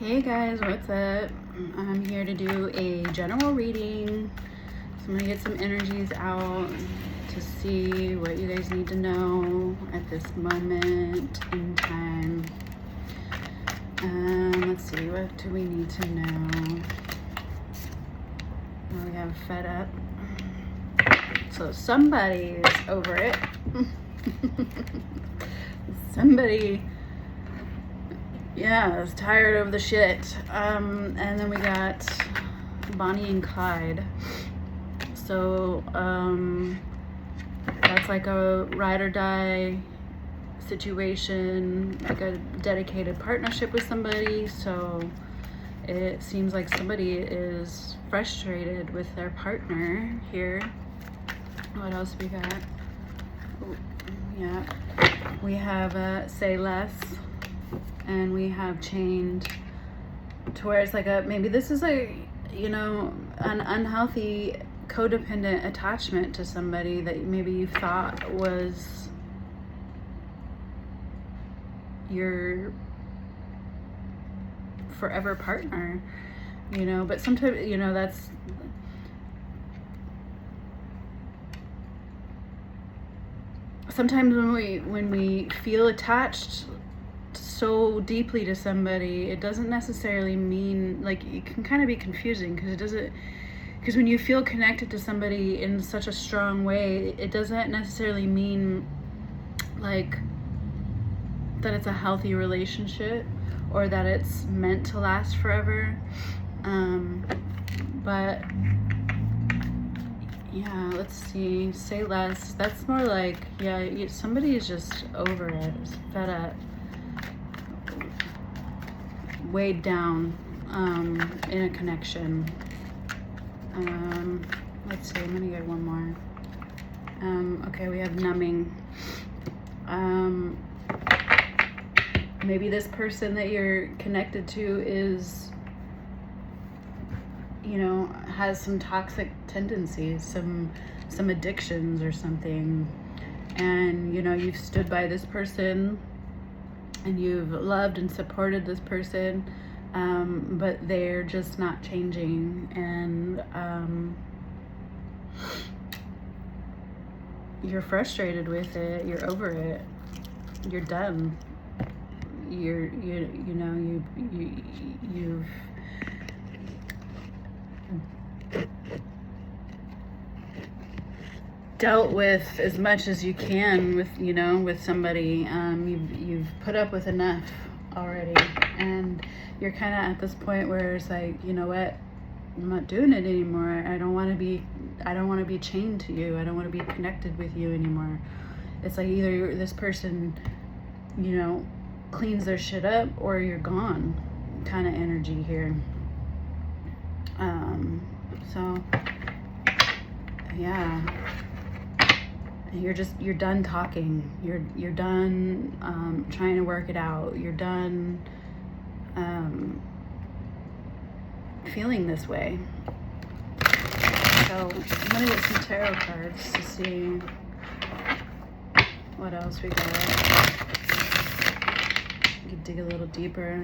Hey guys, what's up? I'm here to do a general reading. So I'm gonna get some energies out to see what you guys need to know at this moment in time. Let's see, what do we need to know? We have fed up. So somebody's over it. Somebody, yeah, is tired of the shit. And then we got Bonnie and Clyde. So that's like a ride or die situation, like a dedicated partnership with somebody. So it seems like somebody is frustrated with their partner here. What else we got? Ooh, yeah, we have say less, and we have chained, to where it's like maybe this is an unhealthy codependent attachment to somebody that maybe you thought was your forever partner, but sometimes, that's sometimes when we feel attached so deeply to somebody, it doesn't necessarily mean, like, it can kind of be confusing because when you feel connected to somebody in such a strong way, it doesn't necessarily mean like that it's a healthy relationship or that it's meant to last forever. But yeah, let's see, say less. That's more like, yeah, somebody is just over it, is fed up, weighed down in a connection. Let's see, I'm gonna get one more. Okay, we have numbing. Maybe this person that you're connected to is, has some toxic tendencies, some addictions or something. And, you've stood by this person and you've loved and supported this person, but they're just not changing. And you're frustrated with it, you're over it, you're done. You've dealt with as much as you can with somebody. You've put up with enough already, and you're kind of at this point where it's like, you know what, I'm not doing it anymore. I don't want to be chained to you. I don't want to be connected with you anymore. It's like either this person cleans their shit up or you're gone kind of energy here. So yeah, you're done talking, you're done trying to work it out, you're done feeling this way. So I'm gonna get some tarot cards to see what else we got. You can dig a little deeper.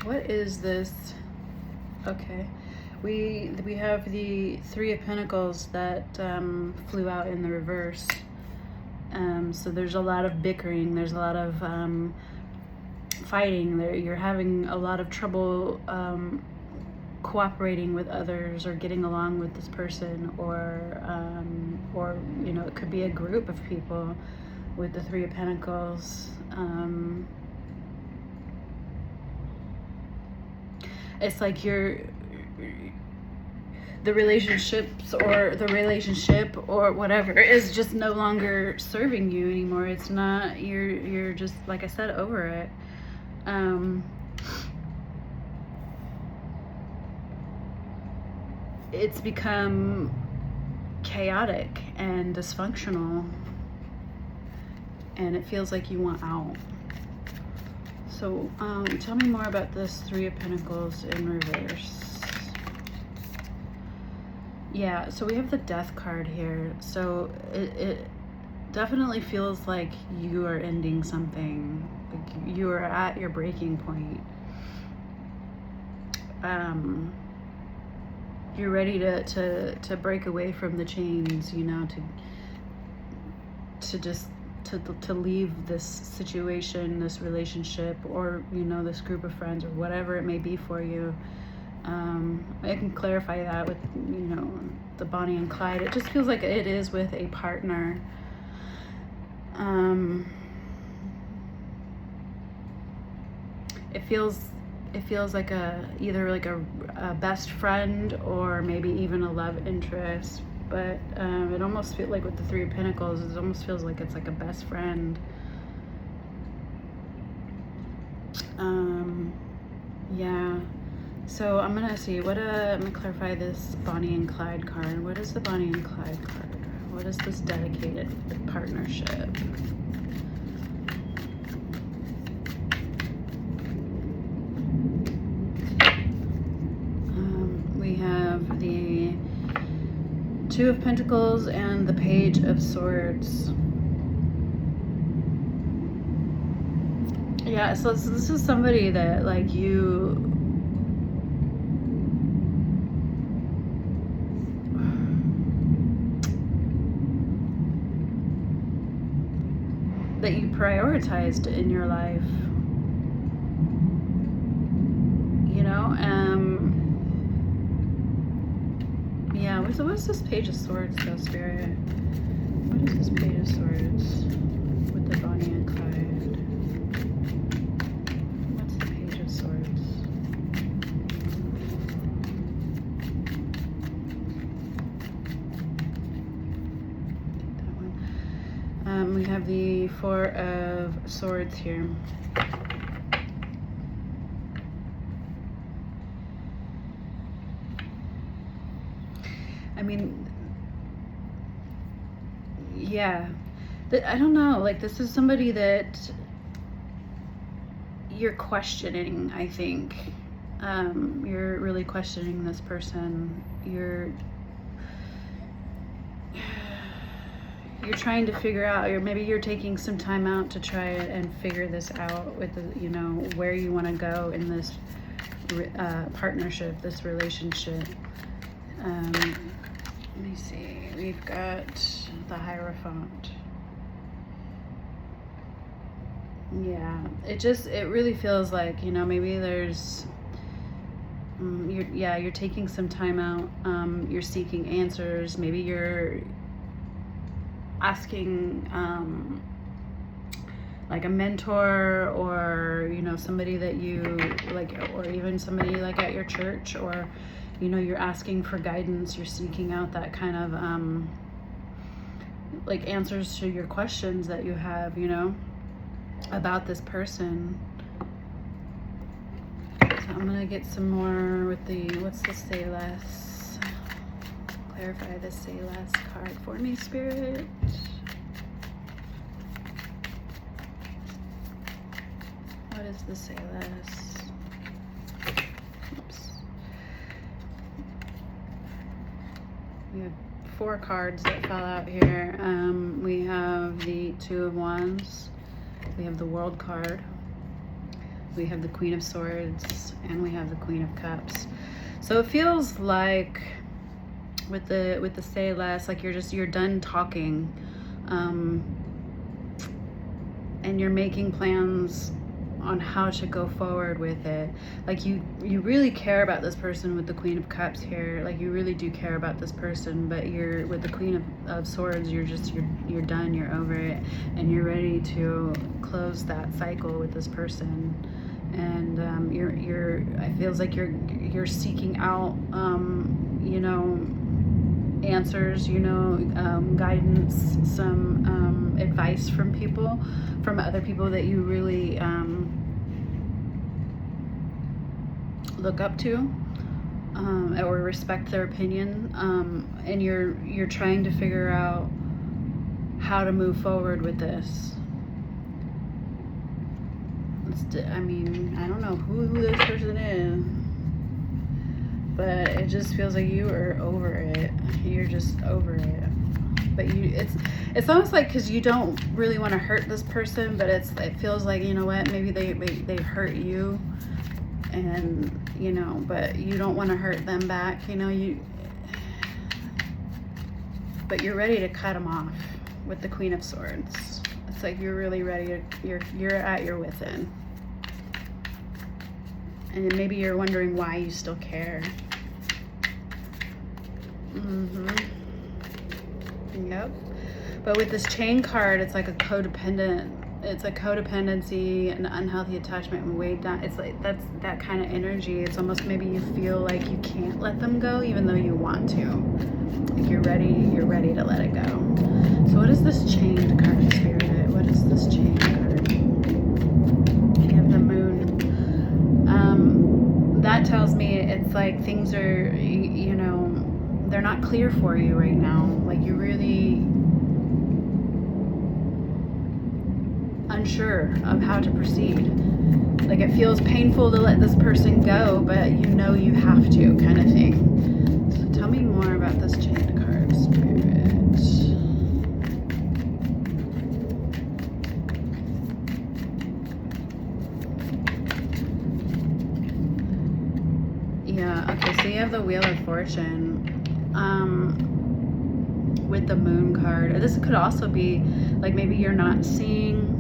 What is this? Okay, we have the Three of Pentacles that flew out in the reverse. So there's a lot of bickering, there's a lot of fighting there. You're having a lot of trouble cooperating with others or getting along with this person, or it could be a group of people with the Three of Pentacles. It's like the relationships or the relationship or whatever is just no longer serving you anymore. It's not, you're just, like I said, over it. It's become chaotic and dysfunctional, and it feels like you want out. So tell me more about this Three of Pentacles in reverse. Yeah, so we have the Death card here. So it definitely feels like you are ending something. Like you are at your breaking point. You're ready to break away from the chains, you know, to leave this situation, this relationship, or, you know, this group of friends, or whatever it may be for you. I can clarify that with, you know, the Bonnie and Clyde. It just feels like it is with a partner. It feels like either like a best friend or maybe even a love interest. But it almost feels like with the Three of Pentacles, it almost feels like it's like a best friend. Yeah. So I'm gonna see I'm gonna clarify this Bonnie and Clyde card. What is the Bonnie and Clyde card? What is this dedicated partnership? We have the Two of Pentacles and the Page of Swords. Yeah, so this is somebody that, like, that you prioritized in your life, you know. Yeah, what's this Page of Swords though, Spirit? What is this Page of Swords with the Bonnie and Clyde? What's the Page of Swords? That one. We have the Four of Swords here. I mean, yeah, I don't know, like, this is somebody that you're questioning, I think. You're really questioning this person. You're trying to figure out, or maybe you're taking some time out to try and figure this out with the, you know, where you want to go in this partnership, this relationship. Let me see, we've got the Hierophant. Yeah, it really feels like, you know, maybe there's, you're taking some time out, you're seeking answers, maybe you're asking, like a mentor, or, you know, somebody that you like, or even somebody like at your church, or, you know, you're asking for guidance, you're seeking out that kind of, like, answers to your questions that you have, you know, about this person. So I'm gonna get some more with the, what's the Say Less? Clarify the Say Less card for me, Spirit. What is the Say Less? Oops. We have 4 cards that fell out here. We have the Two of Wands, we have the World card, we have the Queen of Swords, and we have the Queen of Cups. So it feels like with the Say Less, like you're done talking, and you're making plans on how to go forward with it. Like you really care about this person with the Queen of Cups here. Like you really do care about this person, but you're with the Queen of Swords, you're done, you're over it, and you're ready to close that cycle with this person. And it feels like you're seeking out, you know, answers, you know, guidance, some advice from other people that you really look up to, or respect their opinion, and you're trying to figure out how to move forward with this. I mean, I don't know who this person is, but it just feels like you are over it. You're just over it. but it's almost like, because you don't really want to hurt this person, but it feels like, you know what, maybe they hurt you, and you know, but you don't want to hurt them back, you know, but you're ready to cut them off with the Queen of Swords. It's like you're really ready to, you're at your wit's end. And maybe you're wondering why you still care. Yep. But with this Chain card, it's like a codependent. It's a codependency and unhealthy attachment and weighed down. It's like that's that kind of energy. It's almost maybe you feel like you can't let them go, even though you want to. Like you're ready to let it go. So what is this Chained card, Spirit? What is this Chained card? You have the Moon. That tells me it's like things are, you know, they're not clear for you right now. Like you're really unsure of how to proceed. Like it feels painful to let this person go, but you know you have to, kind of thing. So tell me more about this Chained card, Spirit. Yeah, okay, so you have the Wheel of Fortune with the Moon card. This could also be like maybe you're not seeing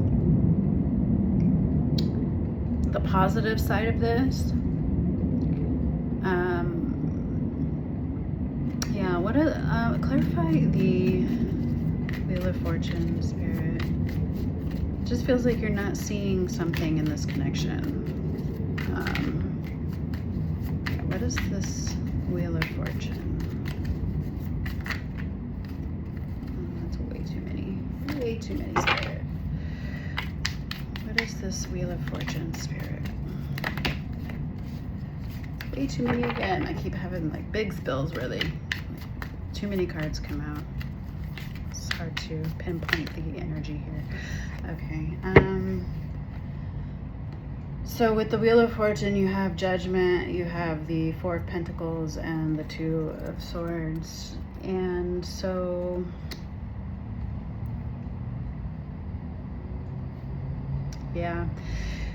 the positive side of this. Yeah, what clarify the Wheel of Fortune, Spirit. It just feels like you're not seeing something in this connection. What is this Wheel of Fortune? That's way too many. Way too many, Spirit. What is this Wheel of Fortune, Spirit? Way too many again. I keep having like big spills, really. Too many cards come out. It's hard to pinpoint the energy here. Okay. So with the Wheel of Fortune, you have Judgment, you have the Four of Pentacles, and the Two of Swords. And so yeah,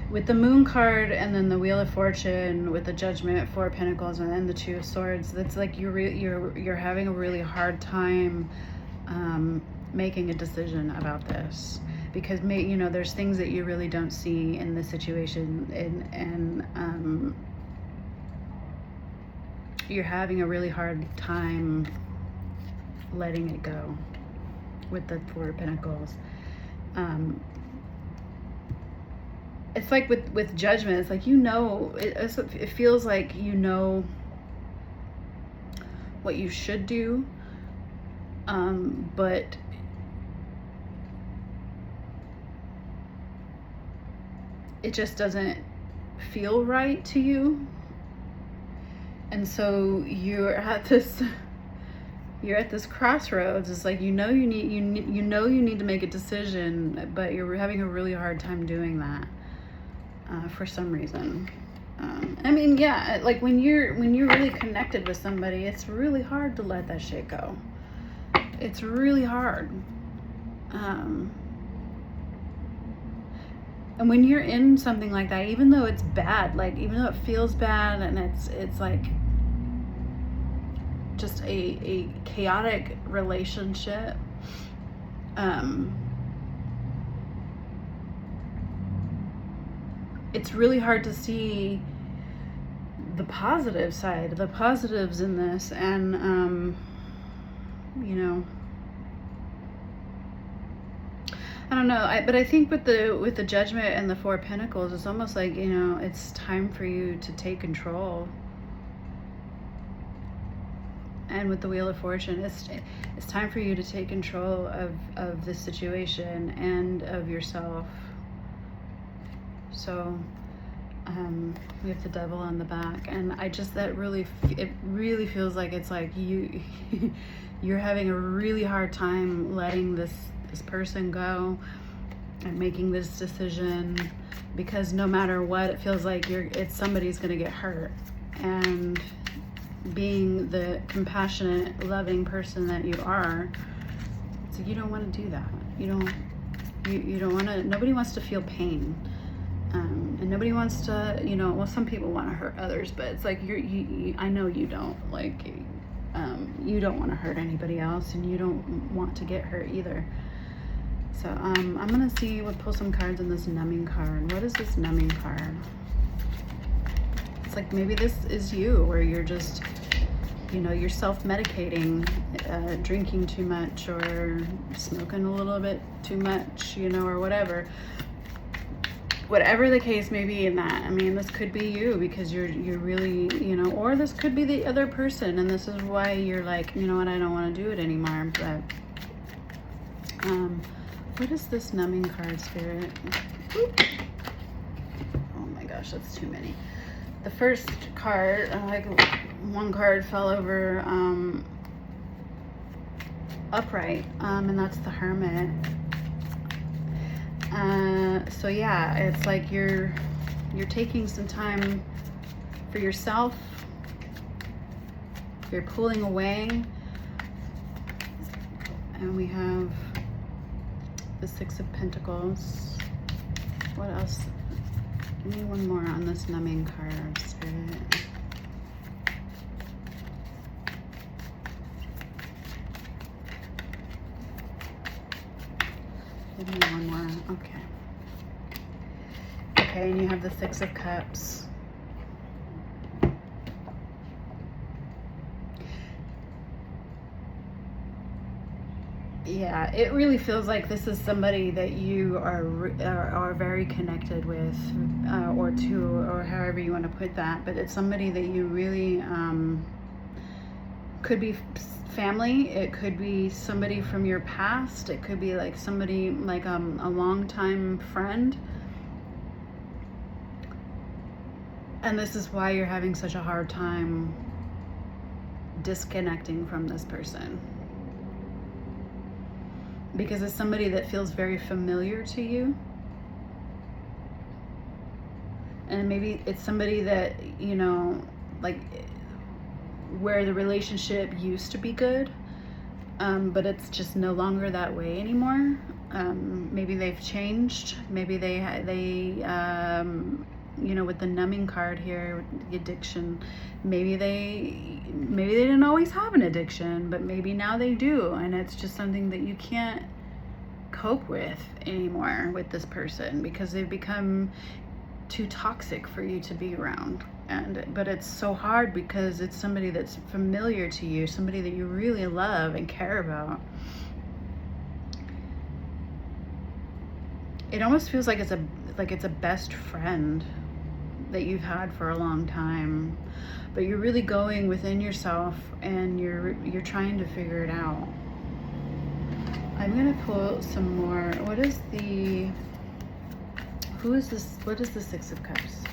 with the Moon card and then the Wheel of Fortune with the Judgment, Four of Pentacles, and then the Two of Swords, that's like you're having a really hard time making a decision about this. Because you know, there's things that you really don't see in this situation, and you're having a really hard time letting it go with the Four of Pentacles. It's like with Judgment, it's like, you know, it feels like you know what you should do, but it just doesn't feel right to you. And so you're at this crossroads. It's like, you know you need to make a decision, but you're having a really hard time doing that for some reason. I mean, yeah, like when you're really connected with somebody, it's really hard to let that shit go. It's really hard. And when you're in something like that, even though it's bad, like even though it feels bad and it's like just a chaotic relationship, it's really hard to see the positive side, the positives in this. And you know, I don't know, but I think with the Judgment and the Four of Pentacles, it's almost like, you know, it's time for you to take control. And with the Wheel of Fortune, it's time for you to take control of this situation and of yourself. So we have the Devil on the back, and it really feels like it's like you're having a really hard time letting this person go and making this decision, because no matter what, it feels like somebody's gonna get hurt. And being the compassionate, loving person that you are, So you don't want to do that. You don't want to, nobody wants to feel pain. And nobody wants to, well, some people want to hurt others, but it's like, I know you don't, like, you don't want to hurt anybody else, and you don't want to get hurt either. So, I'm going to pull some cards on this numbing card. What is this numbing card? It's like, maybe this is you, where you're just, you're self-medicating, drinking too much, or smoking a little bit too much, or whatever. Whatever the case may be in that, I mean, this could be you, because you're really, or this could be the other person, and this is why you're like, you know what, I don't want to do it anymore. But what is this numbing card, Spirit? Oh my gosh, that's too many. The first card, like, one card fell over upright, and that's the Hermit. So yeah, it's like you're taking some time for yourself. You're pulling away. And we have the Six of Pentacles. What else? Give me one more on this numbing card, Spirit. Give me one more. Okay. Okay, and you have the Six of Cups. Yeah, it really feels like this is somebody that you are very connected with, or to, or however you want to put that. But it's somebody that you really could be family. It could be somebody from your past. It could be like somebody like a longtime friend. And this is why you're having such a hard time disconnecting from this person. Because it's somebody that feels very familiar to you. And maybe it's somebody that, like, where the relationship used to be good, but it's just no longer that way anymore. Maybe they've changed. Maybe they with the numbing card here, the addiction, maybe they didn't always have an addiction, but maybe now they do, and it's just something that you can't cope with anymore with this person, because they've become too toxic for you to be around. But it's so hard because it's somebody that's familiar to you, somebody that you really love and care about. It almost feels like it's a best friend that you've had for a long time, but you're really going within yourself and you're trying to figure it out. I'm gonna pull some more. What is the Six of Cups?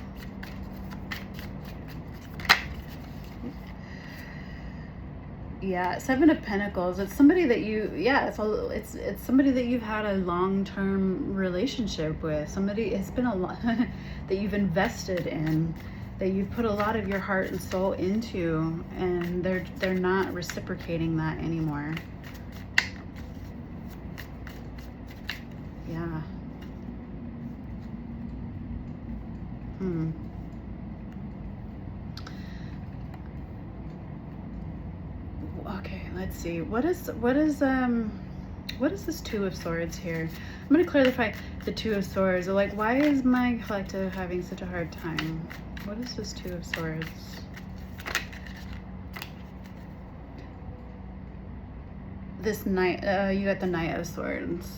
Yeah, Seven of Pentacles. It's somebody that it's somebody that you've had a long-term relationship with. Somebody, it's been a lot that you've invested in, that you've put a lot of your heart and soul into, and they're not reciprocating that anymore. Yeah. Okay, let's see. What is this Two of Swords here? I'm going to clarify the Two of Swords. Like, why is my collective having such a hard time? What is this Two of Swords? This Knight, you got the Knight of Swords.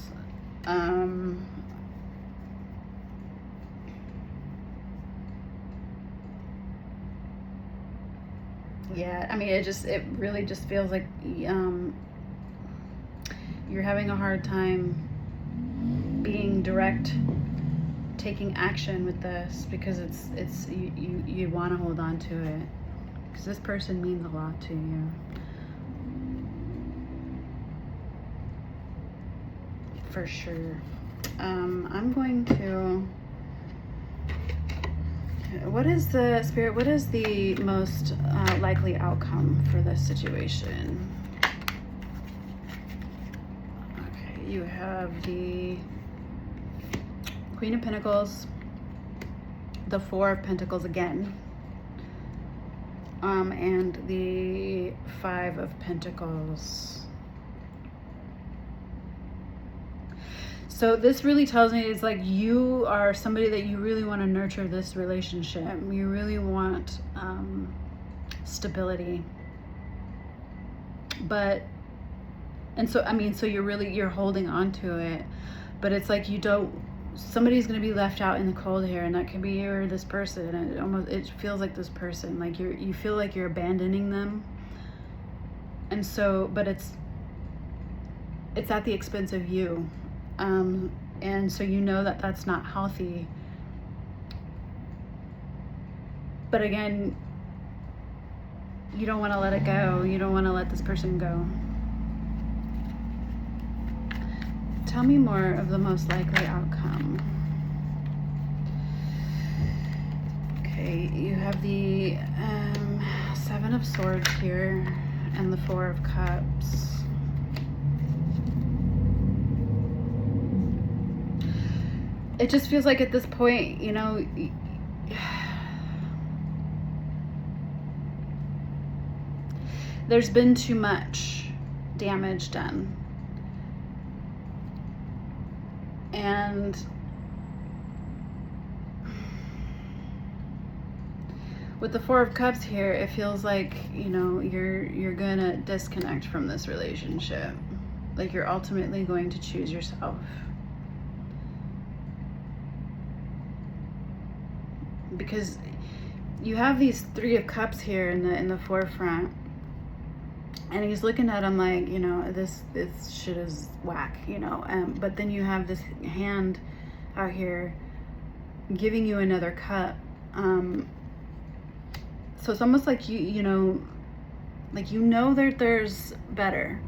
Yeah, I mean, it really just feels like you're having a hard time being direct, taking action with this, because you want to hold on to it, because this person means a lot to you. For sure. I'm going to... What is the Spirit? What is the most likely outcome for this situation? you have the Queen of Pentacles, the Four of Pentacles again, and the Five of Pentacles. So this really tells me it's like you are somebody that you really want to nurture this relationship. You really want stability. But, and so, I mean, so you're holding on to it, but it's like you don't, somebody's going to be left out in the cold here, and that could be you or this person. And it feels like this person, like you feel like you're abandoning them. And so, but it's at the expense of you. And so you know that that's not healthy. But again, you don't want to let it go. You don't want to let this person go. Tell me more of the most likely outcome. Okay, you have the Seven of Swords here and the Four of Cups. It just feels like at this point, you know, there's been too much damage done. And with the Four of Cups here, it feels like, you know, you're gonna disconnect from this relationship. Like you're ultimately going to choose yourself. Because you have these Three of Cups here in the forefront, and he's looking at him like, you know, this shit is whack, you know. But then you have this hand out here giving you another cup. So it's almost like you know, like you know that there's better.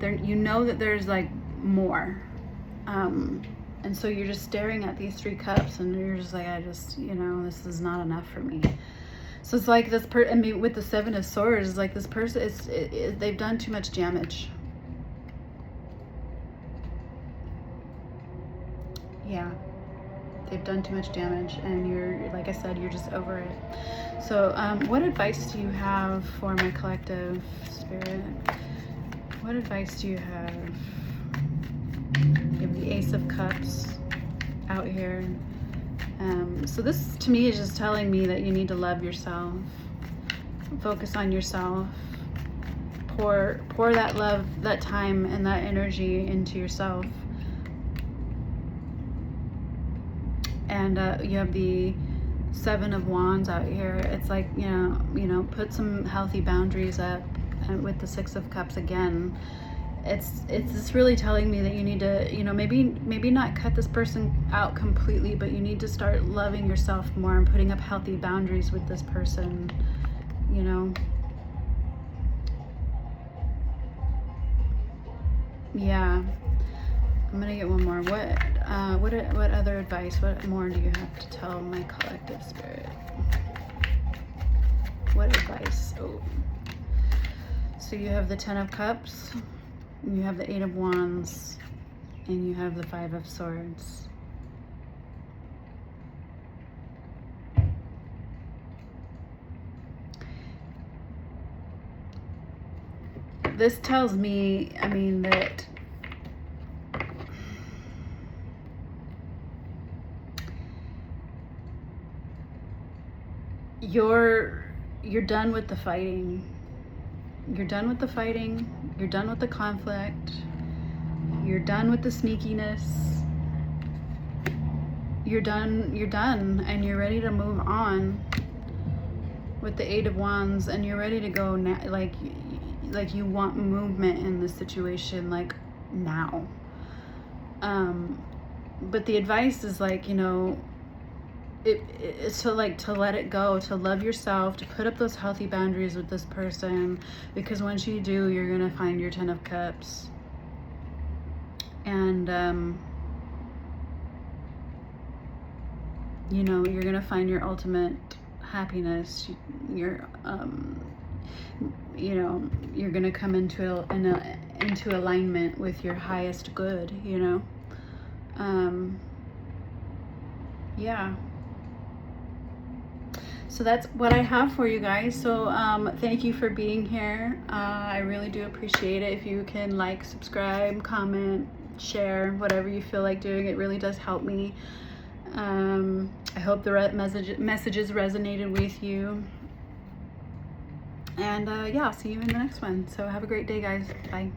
You know that there's like more. And so you're just staring at these Three Cups, and you're just like, you know, this is not enough for me. So it's like this I mean, with the Seven of Swords, it's like this person, they've done too much damage. Yeah, they've done too much damage, and you're, like I said, you're just over it. So what advice do you have for my collective spirit? What advice do you have? You have the Ace of Cups out here. So this to me is just telling me that you need to love yourself, focus on yourself, pour that love, that time, and that energy into yourself. And you have the Seven of Wands out here. It's like, you know, put some healthy boundaries up. And with the Six of Cups again, it's just really telling me that you need to, you know, maybe not cut this person out completely, but you need to start loving yourself more and putting up healthy boundaries with this person, you know. Yeah, I'm gonna get one more. What other advice, what more do you have to tell my collective spirit? What advice? Oh, so you have the Ten of Cups, you have the Eight of Wands, and you have the Five of Swords. This tells me, I mean, that you're done with the fighting. You're done with the fighting. You're done with the conflict. You're done with the sneakiness. You're done, and you're ready to move on with the Eight of Wands, and you're ready to go now. Like you want movement in this situation, like now. But the advice is like, you know, it's to let it go, to love yourself, to put up those healthy boundaries with this person, because once you do, you're gonna find your Ten of Cups, and you know, you're gonna find your ultimate happiness, your you know, you're gonna come into into alignment with your highest good, you know. Yeah. So that's what I have for you guys. So thank you for being here. I really do appreciate it. If you can like, subscribe, comment, share, whatever you feel like doing, it really does help me. I hope the messages resonated with you. And yeah, I'll see you in the next one. So have a great day, guys. Bye.